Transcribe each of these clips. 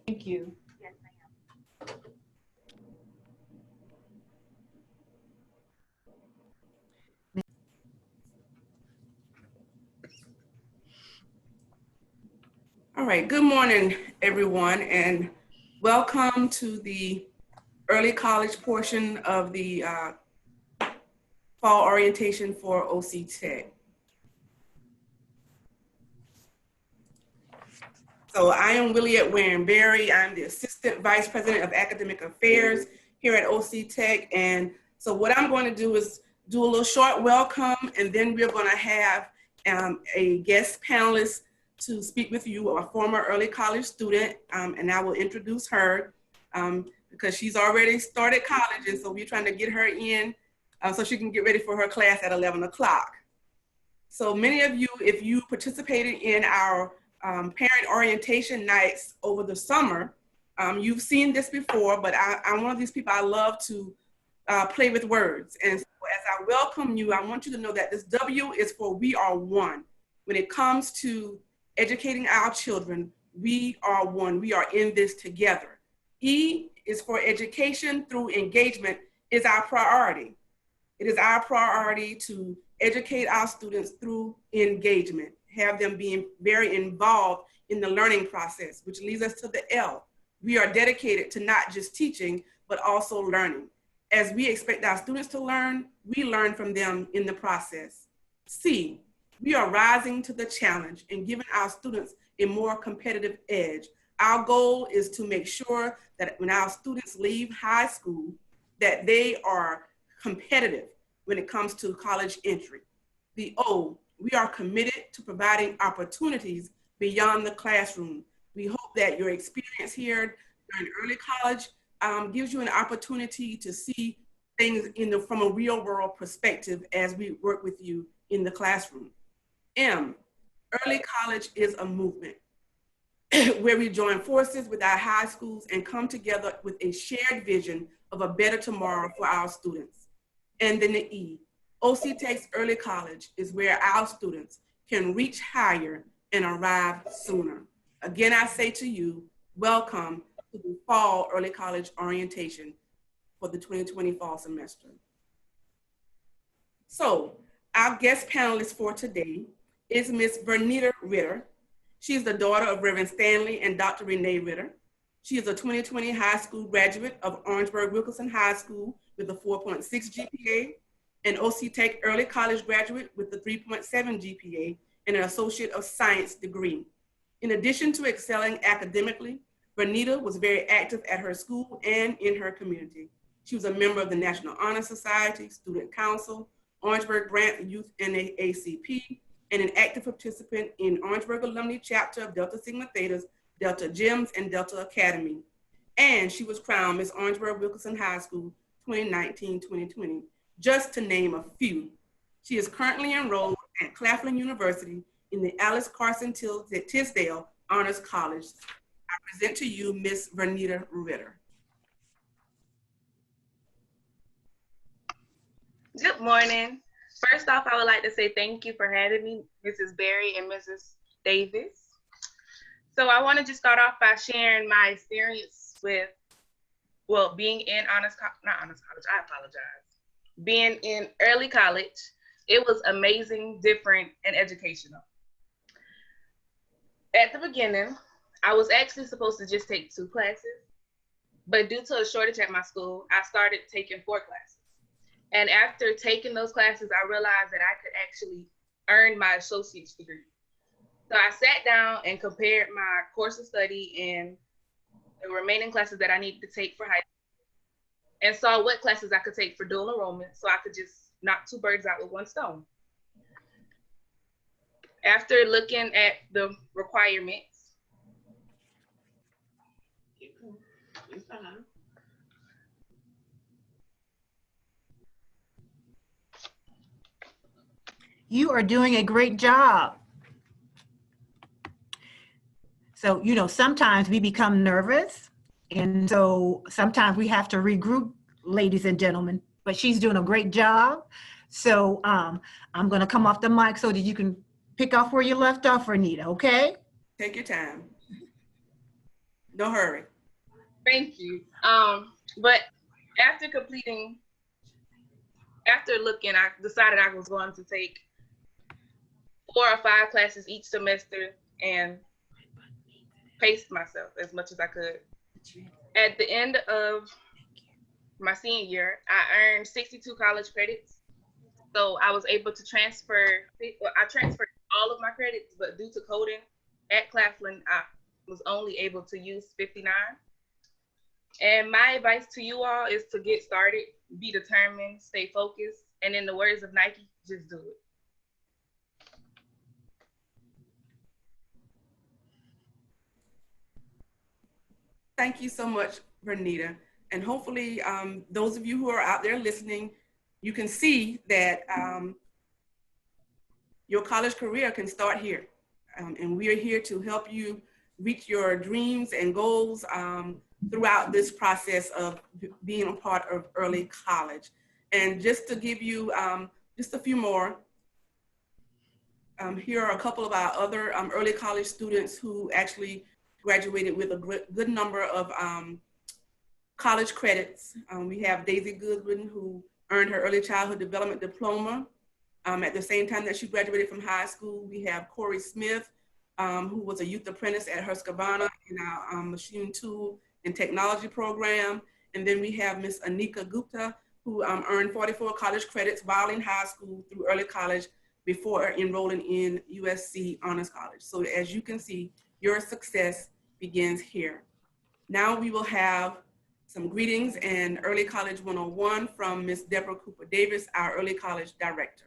Thank you. Yes, ma'am. All right, good morning, everyone, and welcome to the early college portion of the fall orientation for OC Tech. So I am Williette Waring-Berry. I'm the Assistant Vice President of Academic Affairs here at OC Tech. And so what I'm going to do is do a little short welcome, and then we're going to have a guest panelist to speak with you, a former early college student, and I will introduce her because she's already started college, and so we're trying to get her in so she can get ready for her class at 11 o'clock. So many of you, if you participated in our parent orientation nights over the summer, you've seen this before, but I'm one of these people, I love to play with words. And so as I welcome you, I want you to know that this W is for we are one. When it comes to educating our children, we are one. We are in this together. E is for education through engagement is our priority. It is our priority to educate our students through engagement, have them being very involved in the learning process, which leads us to the L. We are dedicated to not just teaching, but also learning. As we expect our students to learn, we learn from them in the process. C, we are rising to the challenge and giving our students a more competitive edge. Our goal is to make sure that when our students leave high school, that they are competitive when it comes to college entry. The O, we are committed to providing opportunities beyond the classroom. We hope that your experience here during early college gives you an opportunity to see things from a real world perspective as we work with you in the classroom. M, early college is a movement where we join forces with our high schools and come together with a shared vision of a better tomorrow for our students. And then the E, OC Tech's early college is where our students can reach higher and arrive sooner. Again, I say to you, welcome to the fall early college orientation for the 2020 fall semester. So our guest panelist for today is Miss Vernita Ritter. She is the daughter of Reverend Stanley and Dr. Renee Ritter. She is a 2020 high school graduate of Orangeburg-Wilkinson High School with a 4.6 GPA, an OC Tech early college graduate with a 3.7 GPA, and an Associate of Science degree. In addition to excelling academically, Vernita was very active at her school and in her community. She was a member of the National Honor Society, Student Council, Orangeburg Grant Youth NAACP, and an active participant in Orangeburg Alumni Chapter of Delta Sigma Thetas, Delta Gems, and Delta Academy. And she was crowned Miss Orangeburg-Wilkinson High School 2019-2020, just to name a few. She is currently enrolled at Claflin University in the Alice Carson Tisdale Honors College. I present to you Miss Vernita Ritter. Good morning. First off, I would like to say thank you for having me, Mrs. Berry and Mrs. Davis. So I want to just start off by sharing my experience with, well, being in being in early college. It was amazing, different, and educational. At the beginning, I was actually supposed to just take 2 classes, but due to a shortage at my school, I started taking 4 classes. And after taking those classes, I realized that I could actually earn my associate's degree. So I sat down and compared my course of study and the remaining classes that I needed to take for high school and saw what classes I could take for dual enrollment so I could just knock 2 birds out with 1 stone. After looking at the requirements, You are doing a great job. So, you know, sometimes we become nervous, and so sometimes we have to regroup, ladies and gentlemen, but she's doing a great job. So I'm going to come off the mic so that you can pick off where you left off, Vernita, okay? Take your time. No hurry. Thank you. But after looking, I decided I was going to take 4 or 5 classes each semester and pace myself as much as I could. At the end of my senior year, I earned 62 college credits. So I was able to transfer, I transferred all of my credits, but due to coding at Claflin, I was only able to use 59. And my advice to you all is to get started, be determined, stay focused, and in the words of Nike, just do it. Thank you so much, Vernita. And hopefully those of you who are out there listening, you can see that your college career can start here. And we are here to help you reach your dreams and goals throughout this process of being a part of early college. And just to give you just a few more, here are a couple of our other early college students who actually graduated with a good number of college credits. We have Daisy Goodwin, who earned her early childhood development diploma at the same time that she graduated from high school. We have Corey Smith, who was a youth apprentice at Husqvarna in our machine tool and technology program. And then we have Miss Anika Gupta, who earned 44 college credits while in high school through early college before enrolling in USC Honors College. So as you can see, your success begins here. Now we will have some greetings and Early College 101 from Ms. Deborah Cooper Davis, our Early College Director.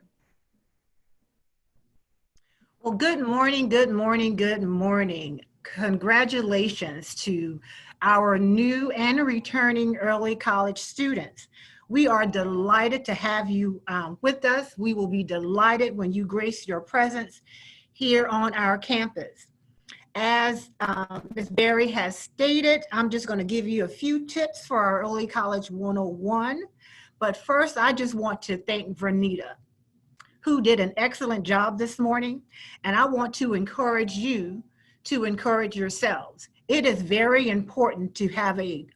Well, good morning, good morning, good morning. Congratulations to our new and returning early college students. We are delighted to have you with us. We will be delighted when you grace your presence here on our campus. As Ms. Berry has stated, I'm just going to give you a few tips for our Early College 101. But first, I just want to thank Vernita, who did an excellent job this morning. And I want to encourage you to encourage yourselves. It is very important to have a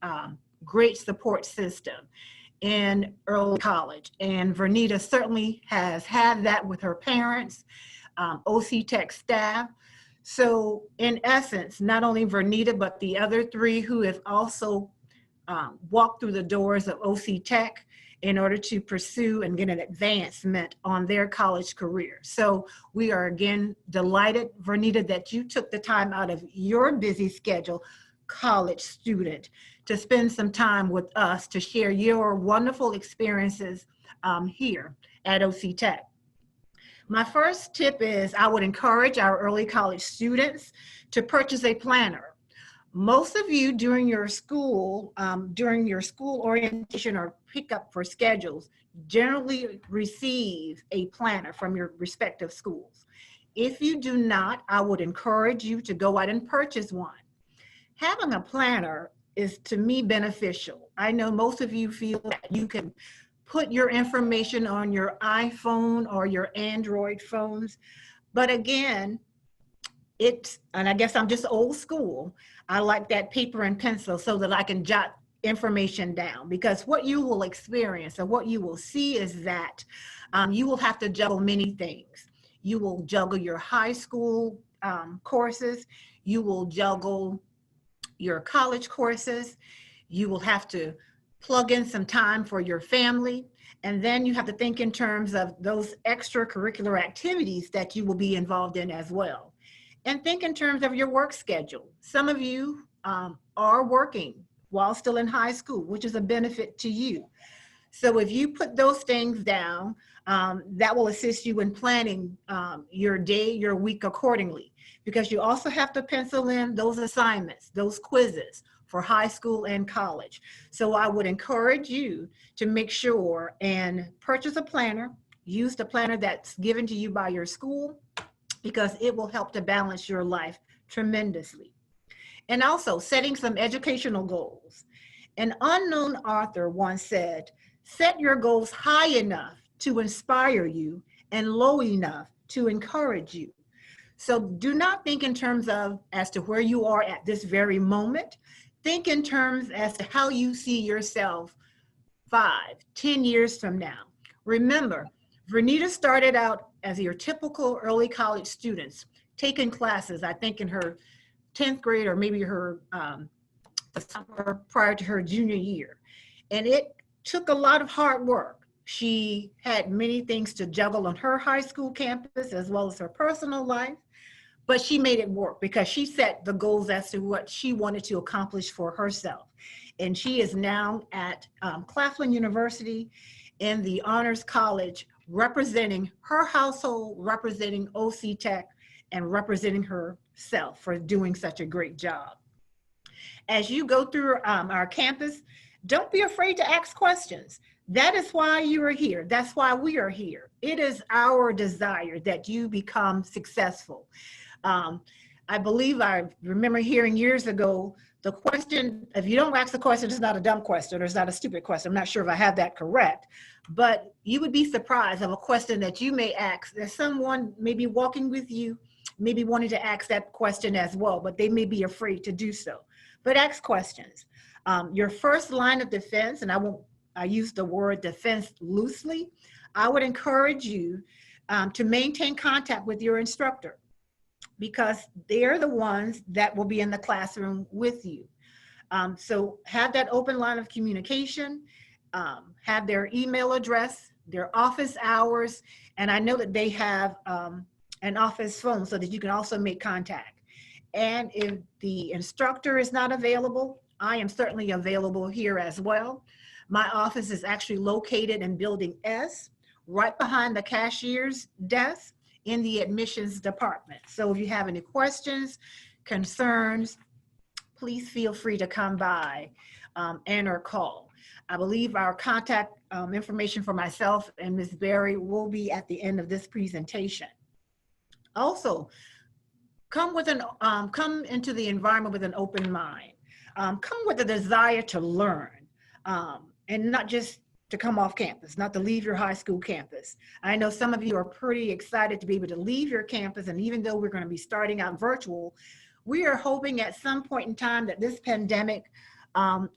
great support system in early college. And Vernita certainly has had that with her parents, OC Tech staff. So in essence, not only Vernita, but the other 3 who have also walked through the doors of OC Tech in order to pursue and get an advancement on their college career. So we are again delighted, Vernita, that you took the time out of your busy schedule, college student, to spend some time with us to share your wonderful experiences here at OC Tech. My first tip is I would encourage our early college students to purchase a planner. Most of you during your school orientation or pickup for schedules generally receive a planner from your respective schools. If you do not, I would encourage you to go out and purchase one. Having a planner is to me beneficial. I know most of you feel that you can put your information on your iPhone or your Android phones. But again, and I guess I'm just old school, I like that paper and pencil so that I can jot information down, because what you will experience or what you will see is that you will have to juggle many things. You will juggle your high school courses, you will juggle your college courses, you will have to plug in some time for your family, and then you have to think in terms of those extracurricular activities that you will be involved in as well. And think in terms of your work schedule. Some of you are working while still in high school, which is a benefit to you. So if you put those things down, that will assist you in planning your day, your week accordingly, because you also have to pencil in those assignments, those quizzes for high school and college. So I would encourage you to make sure and purchase a planner, use the planner that's given to you by your school, because it will help to balance your life tremendously. And also setting some educational goals. An unknown author once said, set your goals high enough to inspire you and low enough to encourage you. So do not think in terms of as to where you are at this very moment. Think in terms as to how you see yourself 5, 10 years from now. Remember, Vernita started out as your typical early college students, taking classes, I think in her 10th grade or maybe her the summer prior to her junior year. And it took a lot of hard work. She had many things to juggle on her high school campus as well as her personal life, but she made it work because she set the goals as to what she wanted to accomplish for herself. And she is now at Claflin University in the Honors College, representing her household, representing OC Tech, and representing herself for doing such a great job. As you go through our campus, don't be afraid to ask questions. That is why you are here. That's why we are here. It is our desire that you become successful. I believe I remember hearing years ago, the question, if you don't ask the question, it's not a dumb question or it's not a stupid question. I'm not sure if I have that correct, but you would be surprised of a question that you may ask that someone may be walking with you, maybe wanting to ask that question as well, but they may be afraid to do so. But ask questions. Your first line of defense, and I use the word defense loosely, I would encourage you to maintain contact with your instructor, because they're the ones that will be in the classroom with you. So have that open line of communication, have their email address, their office hours, and I know that they have an office phone so that you can also make contact. And if the instructor is not available, I am certainly available here as well. My office is actually located in Building S, right behind the cashier's desk in the admissions department. So if you have any questions, concerns, please feel free to come by and or call. I believe our contact information for myself and Ms. Berry will be at the end of this presentation. Also, come into the environment with an open mind. Come with a desire to learn and not just to come off campus, not to leave your high school campus. I know some of you are pretty excited to be able to leave your campus, and even though we're going to be starting out virtual, we are hoping at some point in time that this pandemic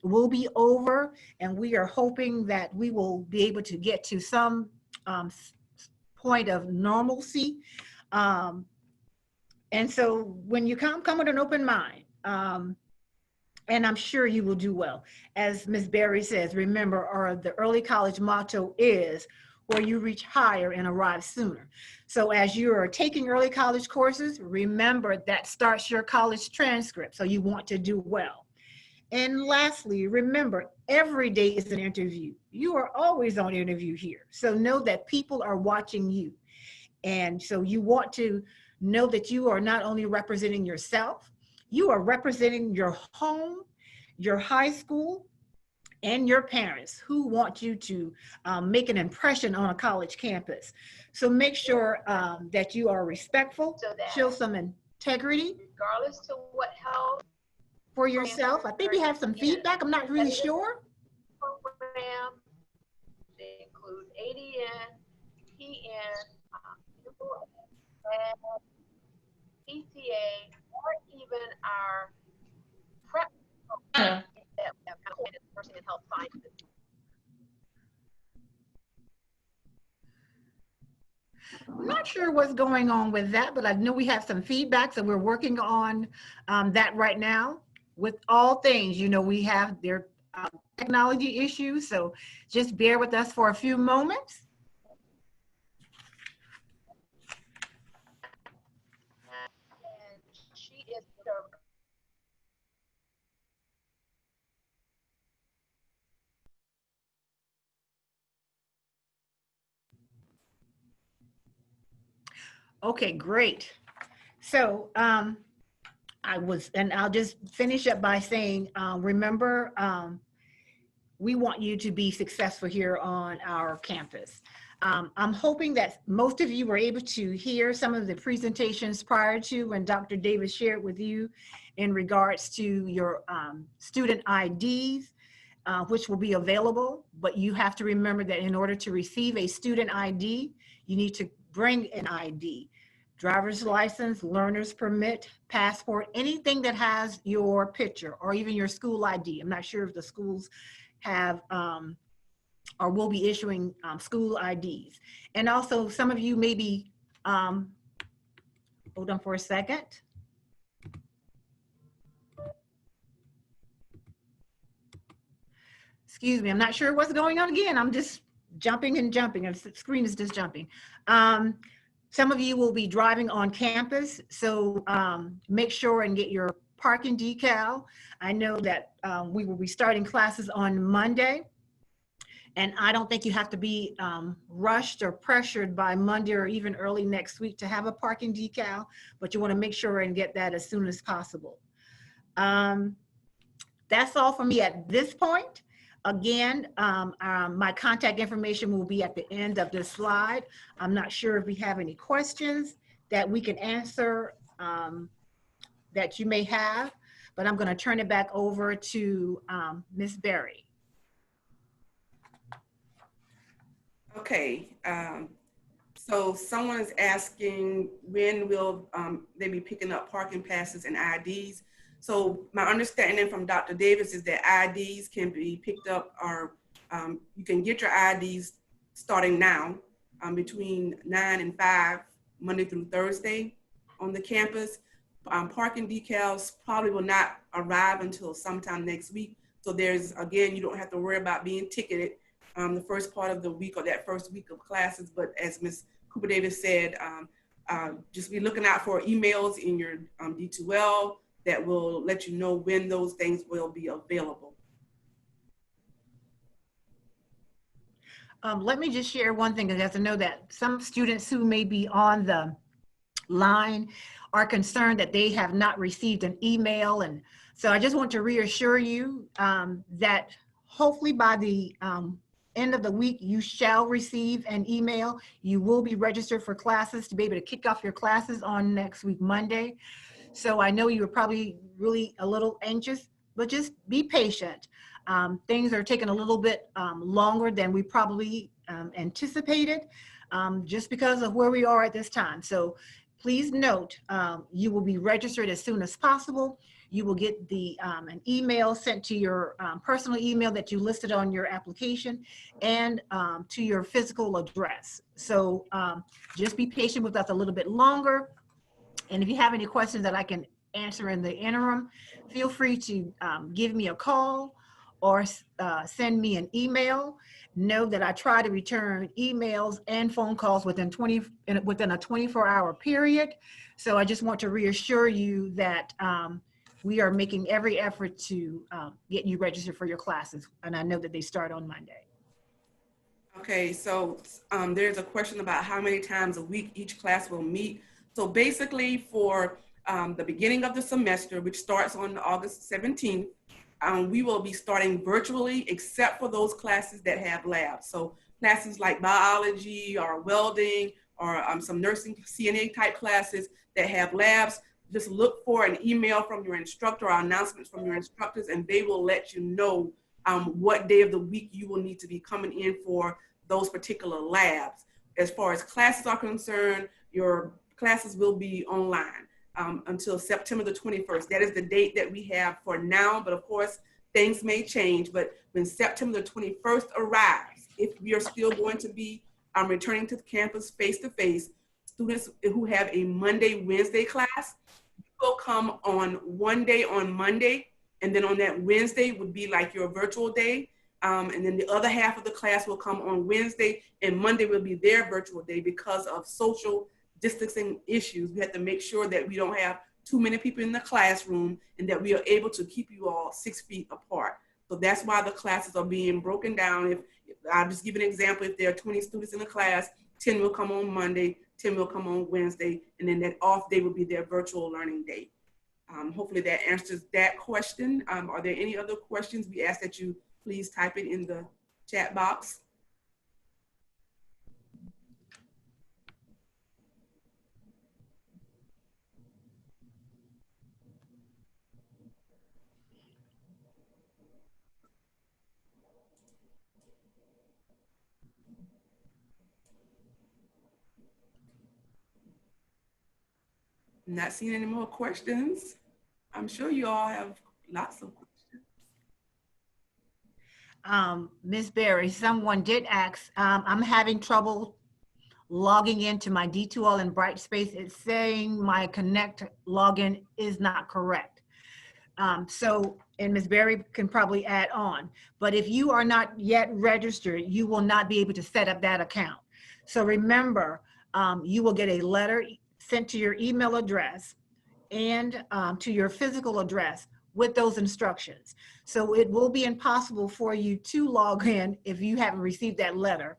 will be over, and we are hoping that we will be able to get to some point of normalcy. And so when you come with an open mind, and I'm sure you will do well. As Ms. Berry says, remember, the early college motto is where you reach higher and arrive sooner. So as you are taking early college courses, remember that starts your college transcript. So you want to do well. And lastly, remember, every day is an interview. You are always on interview here. So know that people are watching you. And so you want to know that you are not only representing yourself, you are representing your home, your high school, and your parents who want you to make an impression on a college campus. So make sure that you are respectful, show some integrity. Regardless to what health For yourself. I think we have some feedback. I'm not really sure. program, they include ADN, PN, PTA, or even our prep program that we have coordinated nursing and health sciences. I'm not sure what's going on with that, but I know we have some feedback, so we're working on that right now. With all things, you know, we have their technology issues, so just bear with us for a few moments. And she is the Okay, great. So I'll just finish up by saying, remember, we want you to be successful here on our campus. I'm hoping that most of you were able to hear some of the presentations prior to when Dr. Davis shared with you in regards to your student IDs, which will be available, but you have to remember that in order to receive a student ID, you need to bring an ID. driver's license, learner's permit, passport, anything that has your picture or even your school ID. I'm not sure if the schools have or will be issuing school IDs. And also some of you may be, hold on for a second. Excuse me, I'm not sure what's going on again. I'm just jumping and jumping, and the screen is just jumping. Some of you will be driving on campus, so make sure and get your parking decal. I know that we will be starting classes on Monday, and I don't think you have to be rushed or pressured by Monday or even early next week to have a parking decal, but you want to make sure and get that as soon as possible. That's all for me at this point. Again, my contact information will be at the end of this slide. I'm not sure if we have any questions that we can answer that you may have, but I'm going to turn it back over to Ms. Berry. Okay, so someone is asking when will they be picking up parking passes and IDs? So my understanding from Dr. Davis is that IDs can be picked up, or you can get your IDs starting now between 9 and 5, Monday through Thursday on the campus. Parking decals probably will not arrive until sometime next week. So there's, again, you don't have to worry about being ticketed the first part of the week or that first week of classes. But as Ms. Cooper Davis said, just be looking out for emails in your D2L that will let you know when those things will be available. Let me just share one thing, because I know that some students who may be on the line are concerned that they have not received an email. And so I just want to reassure you that hopefully by the end of the week, you shall receive an email. You will be registered for classes to be able to kick off your classes on next week, Monday. So I know you're probably really a little anxious, but just be patient. Things are taking a little bit longer than we probably anticipated, just because of where we are at this time. So please note, you will be registered as soon as possible. You will get an email sent to your personal email that you listed on your application, and to your physical address. So just be patient with us a little bit longer. And if you have any questions that I can answer in the interim, feel free to give me a call or send me an email. Know that I try to return emails and phone calls within a 24-hour period. So I just want to reassure you that we are making every effort to get you registered for your classes. And I know that they start on Monday. Okay, so there's a question about how many times a week each class will meet. So basically for the beginning of the semester, which starts on August 17th, we will be starting virtually except for those classes that have labs. So classes like biology or welding or some nursing CNA type classes that have labs, just look for an email from your instructor or announcements from your instructors, and they will let you know what day of the week you will need to be coming in for those particular labs. As far as classes are concerned, your classes will be online until September the 21st. That is the date that we have for now, but of course, things may change. But when September the 21st arrives, if we are still going to be returning to the campus face-to-face, students who have a Monday, Wednesday class will come on one day on Monday, and then on that Wednesday would be like your virtual day. And then the other half of the class will come on Wednesday, and Monday will be their virtual day. Because of social distancing issues, we have to make sure that we don't have too many people in the classroom and that we are able to keep you all 6 feet apart. So that's why the classes are being broken down. If I'll just give an example, if there are 20 students in the class, 10 will come on Monday, 10 will come on Wednesday, and then that off day will be their virtual learning day. Hopefully that answers that question. Are there any other questions? We ask that you please type it in the chat box. Not seeing any more questions. I'm sure you all have lots of questions. Ms. Berry, someone did ask, I'm having trouble logging into my D2L and Brightspace. It's saying my Connect login is not correct. And Ms. Berry can probably add on, but if you are not yet registered, you will not be able to set up that account. So remember, you will get a letter sent to your email address and to your physical address with those instructions. So it will be impossible for you to log in if you haven't received that letter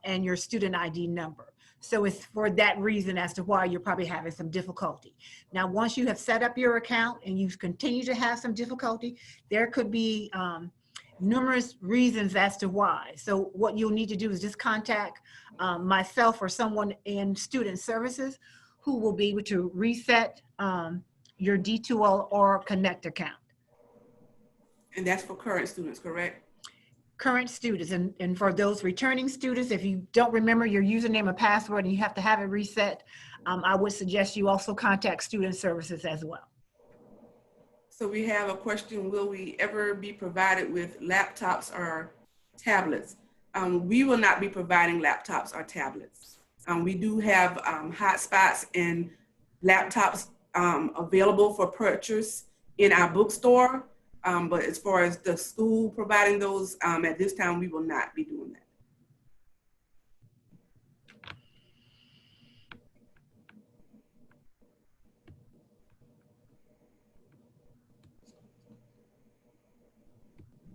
and your student ID number. So it's for that reason as to why you're probably having some difficulty. Now, once you have set up your account and you continue to have some difficulty, there could be numerous reasons as to why. So what you'll need to do is just contact myself or someone in student services who will be able to reset your D2L or Connect account. And that's for current students, correct? Current students, and for those returning students, if you don't remember your username and password and you have to have it reset, I would suggest you also contact student services as well. So we have a question, will we ever be provided with laptops or tablets? We will not be providing laptops or tablets. We do have hotspots and laptops available for purchase in our bookstore. But as far as the school providing those, at this time, we will not be doing that.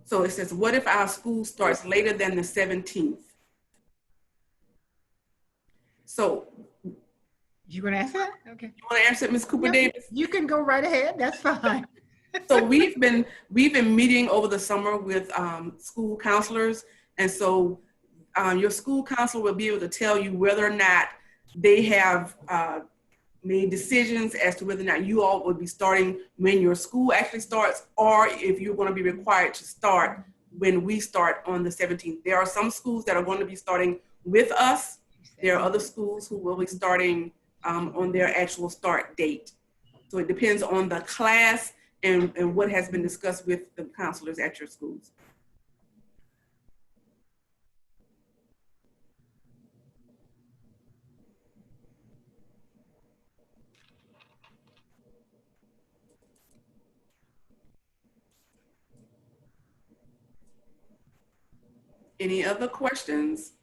So it says, what if our school starts later than the 17th? So. You gonna answer that? Okay. You wanna answer it, Ms. Cooper Davis? You can go right ahead, that's fine. So we've been meeting over the summer with school counselors, and so your school counselor will be able to tell you whether or not they have made decisions as to whether or not you all will be starting when your school actually starts, or if you're going to be required to start when we start on the 17th. There are some schools that are going to be starting with us. There are other schools who will be starting on their actual start date. So it depends on the class and what has been discussed with the counselors at your schools. Any other questions?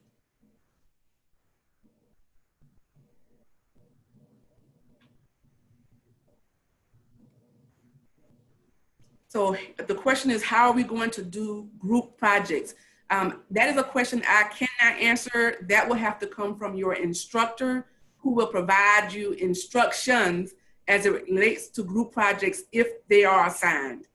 So the question is, how are we going to do group projects? That is a question I cannot answer. That will have to come from your instructor, who will provide you instructions as it relates to group projects if they are assigned.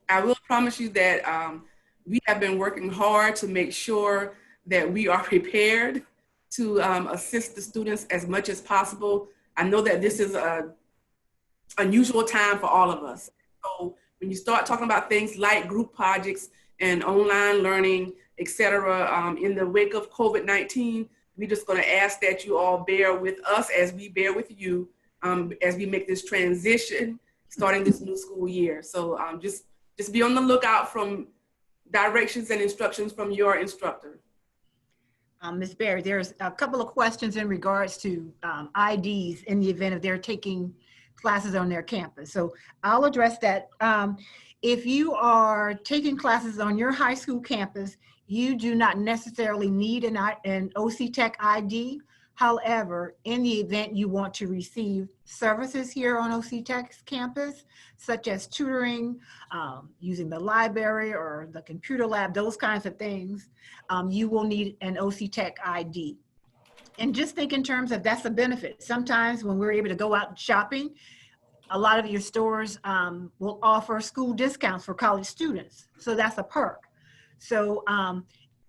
I will promise you that we have been working hard to make sure that we are prepared to assist the students as much as possible. I know that this is an unusual time for all of us. So when you start talking about things like group projects and online learning, et cetera, in the wake of COVID-19, we're just gonna ask that you all bear with us as we bear with you as we make this transition starting this new school year. So just be on the lookout from directions and instructions from your instructor. Ms. Berry, there's a couple of questions in regards to IDs in the event of they're taking classes on their campus. So I'll address that. If you are taking classes on your high school campus, you do not necessarily need an OC Tech ID. However, in the event you want to receive services here on OC Tech's campus, such as tutoring, using the library or the computer lab, those kinds of things, you will need an OC Tech ID. And just think in terms of that's a benefit. Sometimes when we're able to go out shopping, a lot of your stores will offer school discounts for college students. So that's a perk. So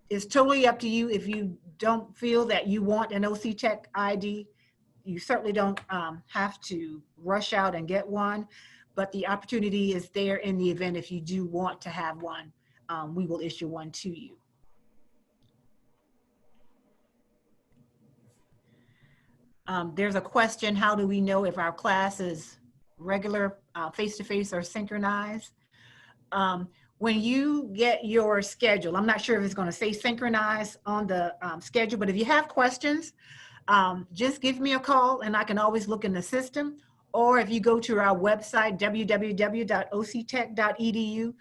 it's totally up to you. If you don't feel that you want an OC Tech ID, you certainly don't have to rush out and get one. but the opportunity is there in the event if you do want to have one. We will issue one to you. There's a question, how do we know if our class is regular, face-to-face or synchronized? When you get your schedule, I'm not sure if it's going to say synchronized on the schedule, but if you have questions, just give me a call and I can always look in the system. Or if you go to our website, www.octech.edu,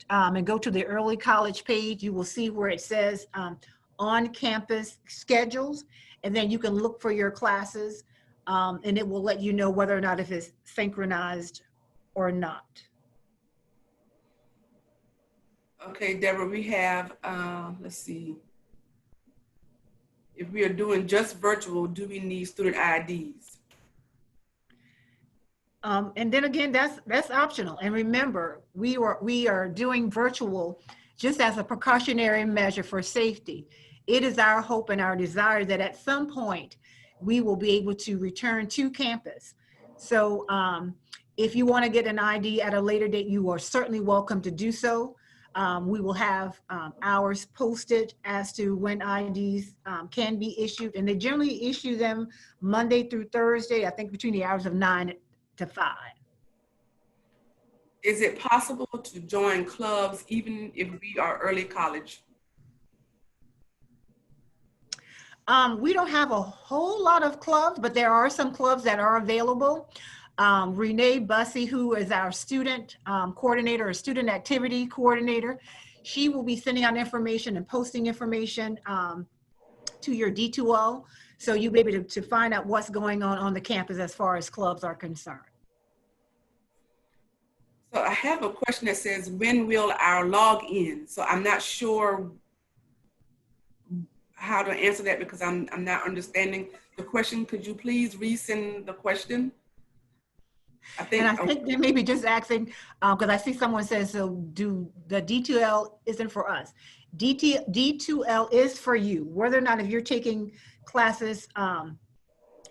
and go to the early college page, you will see where it says on-campus schedules, and then you can look for your classes, and it will let you know whether or not if it's synchronized or not. Okay, Deborah, we have, let's see. If we are doing just virtual, do we need student IDs? And then again, that's optional. And remember, we are doing virtual just as a precautionary measure for safety. It is our hope and our desire that at some point we will be able to return to campus. So if you want to get an ID at a later date, you are certainly welcome to do so. We will have hours posted as to when IDs can be issued, and they generally issue them Monday through Thursday, I think between the hours of 9 to 5. Is it possible to join clubs even if we are early college? We don't have a whole lot of clubs, but there are some clubs that are available. Renee Bussey, who is our student coordinator or student activity coordinator, she will be sending out information and posting information to your D2L, so you'll be able to find out what's going on the campus as far as clubs are concerned. So I have a question that says, when will our login? So I'm not sure how to answer that because I'm not understanding the question. Could you please resend the question? I think they may be just asking, because I see someone says, so do the D2L isn't for us. D2L is for you, whether or not if you're taking classes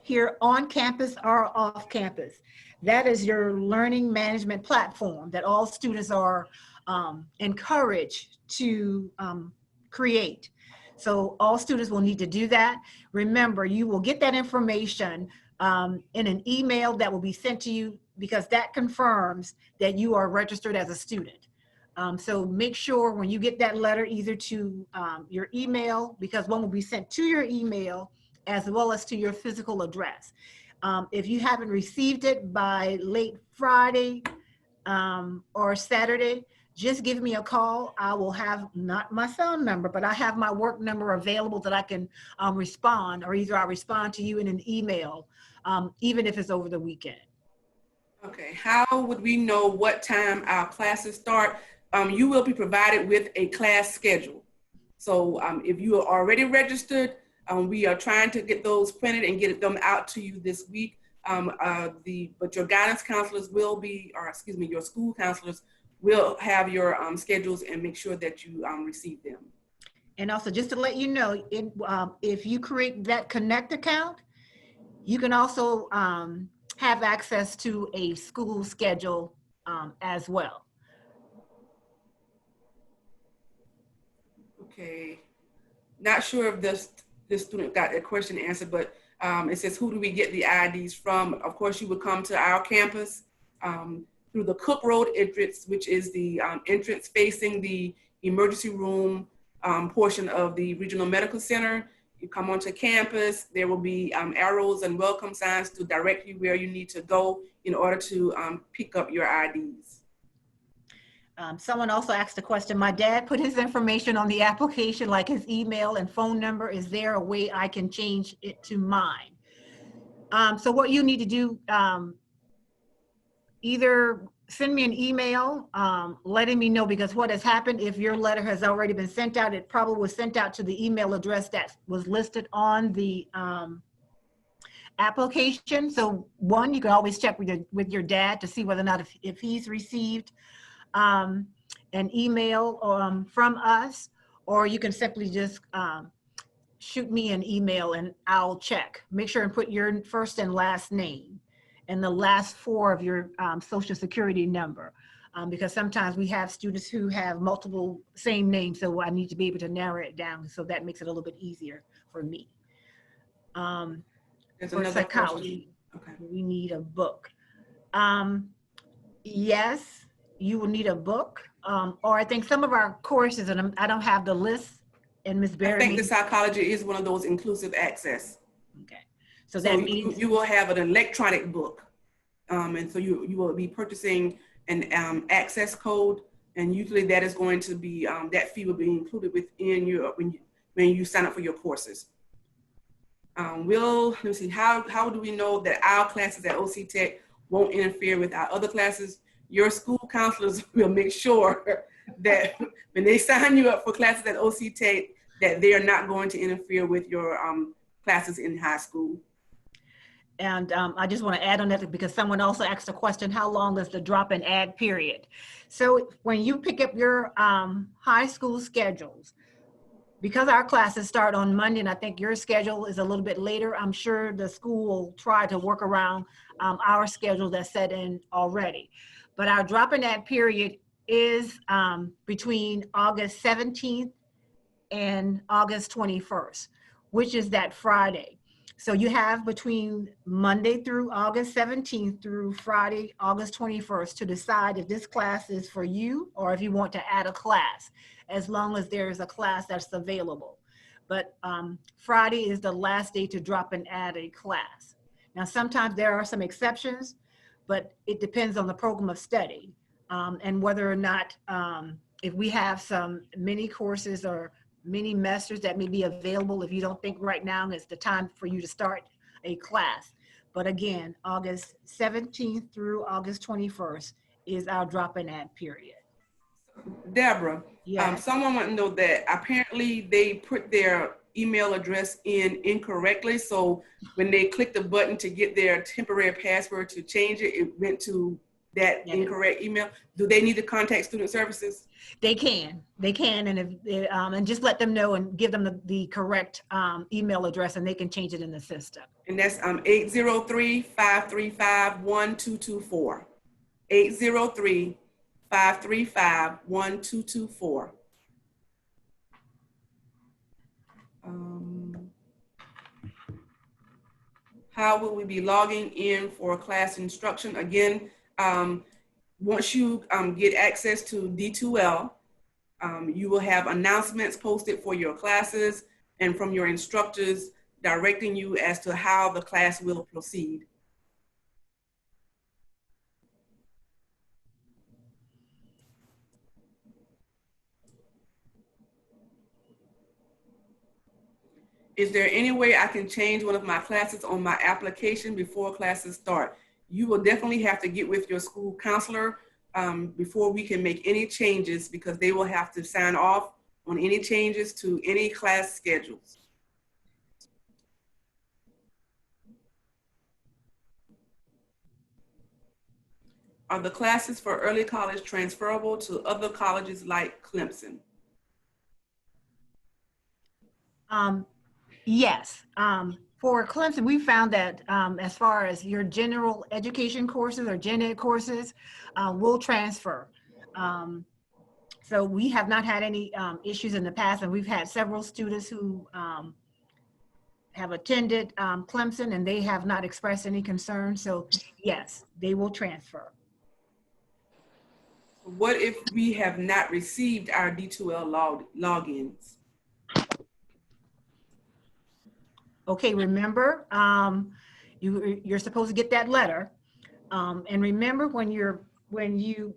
here on campus or off campus. That is your learning management platform that all students are encouraged to create. So all students will need to do that. Remember, you will get that information in an email that will be sent to you, because that confirms that you are registered as a student. So make sure when you get that letter either to your email, because one will be sent to your email as well as to your physical address. If you haven't received it by late Friday or Saturday, just give me a call. I will have not my phone number, but I have my work number available that I can respond, or either I'll respond to you in an email, even if it's over the weekend. Okay, how would we know what time our classes start? You will be provided with a class schedule. So if you are already registered, we are trying to get those printed and get them out to you this week. But your guidance counselors will be, or excuse me, your school counselors will have your schedules and make sure that you receive them. And also, just to let you know, if you create that Connect account, you can also have access to a school schedule as well. Okay, not sure if this student got that question answered, but it says, who do we get the IDs from? Of course, you would come to our campus through the Cook Road entrance, which is the entrance facing the emergency room portion of the Regional Medical Center. You come onto campus, there will be arrows and welcome signs to direct you where you need to go in order to pick up your IDs. Someone also asked a question. My dad put his information on the application, like his email and phone number. Is there a way I can change it to mine? So what you need to do, either send me an email letting me know, because what has happened, if your letter has already been sent out, it probably was sent out to the email address that was listed on the application. So one, you can always check with your dad to see whether or not if he's received an email from us, or you can simply just shoot me an email and I'll check. Make sure and put your first and last name. and the last four of your social security number. Because sometimes we have students who have multiple same names, so I need to be able to narrow it down. So that makes it a little bit easier for me. There's For another psychology, question. Okay. we need a book. Yes, you will need a book. Or I think some of our courses, and I don't have the list, and Ms. Barry. I think the psychology is one of those inclusive access. Okay. So that means you will have an electronic book. And so you will be purchasing an access code, and usually that is going to be, that fee will be included within your, when you sign up for your courses. Let me see, how do we know that our classes at OC Tech won't interfere with our other classes? Your school counselors will make sure that when they sign you up for classes at OC Tech, that they are not going to interfere with your classes in high school. And I just want to add on that because someone also asked a question, how long is the drop-in ad period? So when you pick up your high school schedules, because our classes start on Monday, and I think your schedule is a little bit later, I'm sure the school will try to work around our schedule that's set in already. But our drop-in ad period is between August 17th and August 21st, which is that Friday. So you have between Monday through August 17th through Friday, August 21st to decide if this class is for you or if you want to add a class, as long as there is a class that's available. But Friday is the last day to drop and add a class. Now, sometimes there are some exceptions, but it depends on the program of study and whether or not, if we have some mini courses or many masters that may be available if you don't think right now is the time for you to start a class. But again, August 17th through August 21st is our drop-in ad period. Deborah, yes. Someone wants to know that apparently they put their email address in incorrectly. So when they click the button to get their temporary password to change it, it went to that incorrect email. Do they need to contact Student Services? They can, and if and just let them know and give them the correct email address, and they can change it in the system. And that's 803-535-1224. 803-535-1224. How will we be logging in for class instruction? Again, once you get access to D2L, you will have announcements posted for your classes and from your instructors directing you as to how the class will proceed. Is there any way I can change one of my classes on my application before classes start? You will definitely have to get with your school counselor before we can make any changes, because they will have to sign off on any changes to any class schedules. Are the classes for early college transferable to other colleges like Clemson? Yes. For Clemson, we found that as far as your general education courses or gen ed courses will transfer. So we have not had any issues in the past, and we've had several students who have attended Clemson, and they have not expressed any concern. So yes, they will transfer. What if we have not received our D2L logins? Okay, remember, you're supposed to get that letter. And remember, when you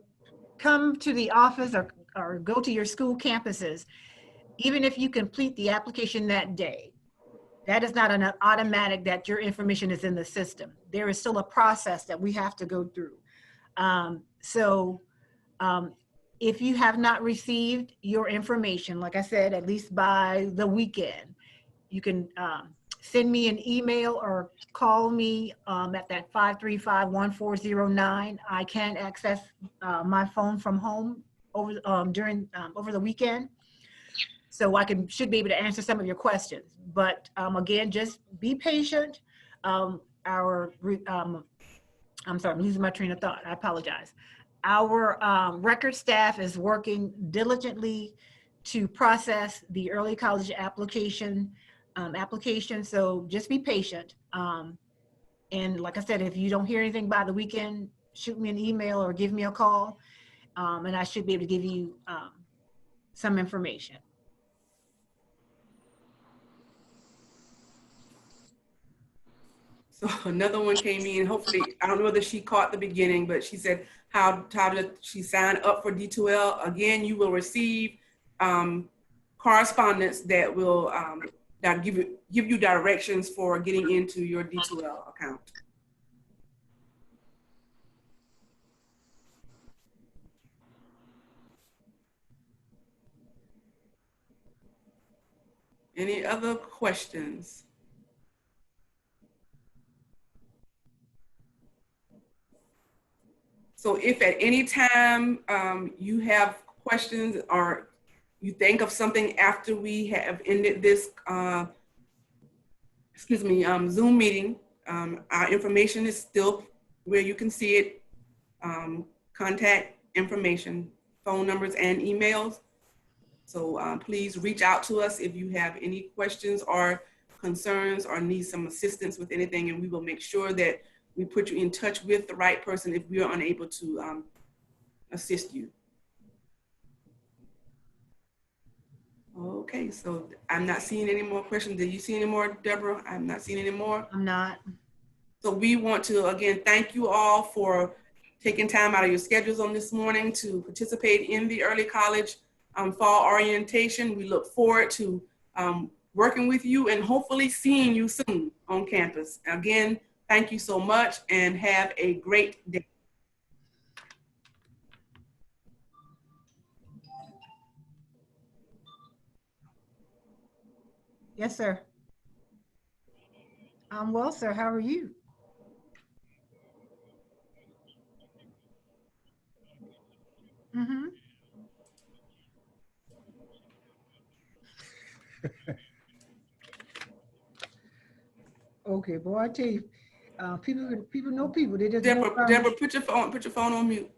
come to the office or go to your school campuses, even if you complete the application that day, that is not an automatic that your information is in the system. There is still a process that we have to go through. If you have not received your information, like I said, at least by the weekend, you can send me an email or call me at that 535-1409. I can access my phone from home over the weekend, so I should be able to answer some of your questions. But again, just be patient. Our I'm sorry, I'm losing my train of thought. I apologize. Our record staff is working diligently to process the early college application. So just be patient. And like I said, if you don't hear anything by the weekend, shoot me an email or give me a call, and I should be able to give you some information. So another one came in. Hopefully, I don't know whether she caught the beginning, but she said, how did she sign up for D2L? Again, you will receive correspondence that will that give you directions for getting into your D2L account. Any other questions? So if at any time you have questions or you think of something after we have ended this, Zoom meeting, our information is still where you can see it, contact information, phone numbers and emails. So please reach out to us if you have any questions or concerns or need some assistance with anything, and we will make sure that we put you in touch with the right person if we are unable to assist you. Okay, so I'm not seeing any more questions. Did you see any more, Deborah? I'm not seeing any more. I'm not. So we want to, again, thank you all for taking time out of your schedules on this morning to participate in the early college fall orientation. We look forward to working with you and hopefully seeing you soon on campus. Again, thank you so much and have a great day. Yes, sir. I'm well, sir. How are you? Mm-hmm. Okay, boy, I tell you, people know people. They just Deborah, put your phone on mute.